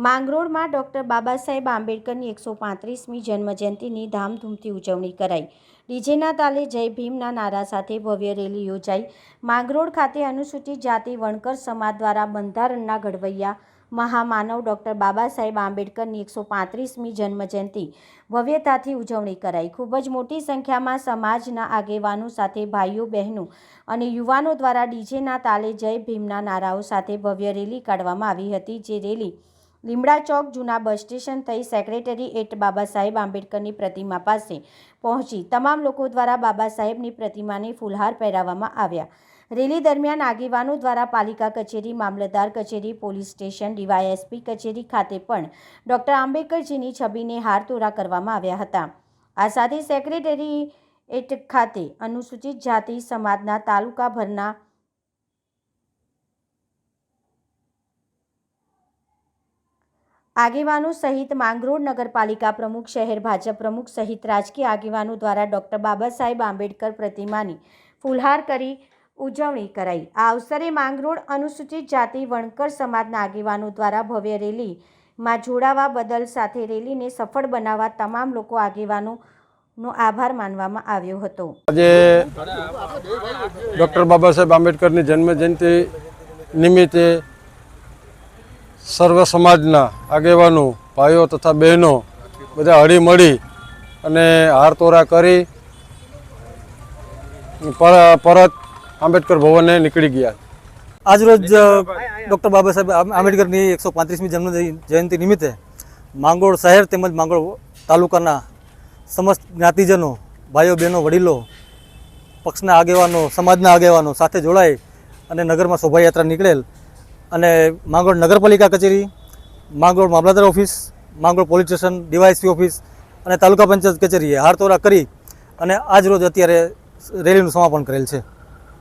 માંગરોળમાં doctor Baba Saheb આંબેડકરની 135મી જન્મજયંતિની ધામધૂમથી ઉજવણી કરાઈ। ડીજેના તાલે જય ભીમના નારા સાથે ભવ્ય રેલી યોજાઈ। માંગરોળ ખાતે અનુસૂચિત જાતિ વણકર સમાજ દ્વારા બંધારણના ઘડવૈયા મહામાનવ ડૉક્ટર બાબા સાહેબ આંબેડકરની 135મી જન્મજયંતિ ભવ્યતાથી ઉજવણી કરાઈ। ખૂબ જ મોટી સંખ્યામાં સમાજના આગેવાનો સાથે ભાઈઓ બહેનો અને યુવાનો દ્વારા ડીજેના તાલે જય ભીમના નારાઓ સાથે ભવ્ય રેલી કાઢવામાં આવી હતી। જે રેલી લીમડા ચોક જૂના બસ સ્ટેશન થઈ સેક્રેટરીએટ બાબા સાહેબ આંબેડકરની પ્રતિમા પાસે પહોંચી તમામ લોકો દ્વારા બાબા સાહેબની પ્રતિમાને ફૂલહાર પહેરાવવામાં આવ્યા। રેલી દરમિયાન આગેવાનો દ્વારા પાલિકા કચેરી, મામલતદાર કચેરી, પોલીસ સ્ટેશન, ડીવાયએસપી કચેરી ખાતે પણ ડૉક્ટર આંબેડકરજીની છબીને હારતોરા કરવામાં આવ્યા હતા। આ સાથે સેક્રેટરીએટ ખાતે અનુસૂચિત જાતિ સમાજના તાલુકાભરના આગેવાનો સહિત માંગરોળ નગરપાલિકા પ્રમુખ, શહેર ભાજપ પ્રમુખ સહિત રાજકીય આગેવાનો દ્વારા ડૉક્ટર બાબા સાહેબ આંબેડકર પ્રતિમાની ફૂલહાર કરી ઉજવણી કરાઈ। આ અવસરે માંગરોળ અનુસૂચિત જાતિ વણકર સમાજના આગેવાનો દ્વારા ભવ્ય રેલીમાં જોડાવા બદલ સાથે રેલીને સફળ બનાવવા તમામ લોકો આગેવાનોનો આભાર માનવામાં આવ્યો હતો। આજે ડૉક્ટર બાબા સાહેબ આંબેડકરની જન્મજયંતિ નિમિત્તે સર્વ સમાજના આગેવાનો, ભાઈઓ તથા બહેનો બધા હળીમળી અને હારતોરા કરી પરત આંબેડકર ભવને નીકળી ગયા। આજરોજ ડૉક્ટર બાબા સાહેબ આંબેડકરની 135મી જન્મ જયંતિ નિમિત્તે માંગરોળ શહેર તેમજ માંગરોળ તાલુકાના સમસ્ત જ્ઞાતિજનો, ભાઈઓ બહેનો, વડીલો, પક્ષના આગેવાનો, સમાજના આગેવાનો સાથે જોડાઈ અને નગરમાં શોભાયાત્રા નીકળેલ અને માંગરોળ નગરપાલિકા કચેરી, માંગરોળ મામલતદાર office, Mangrol police station, DYSP office અને તાલુકા પંચાયત કચેરીએ હારતોરા કરી અને આજ રોજ અત્યારે રેલીનું સમાપન કરેલ છે।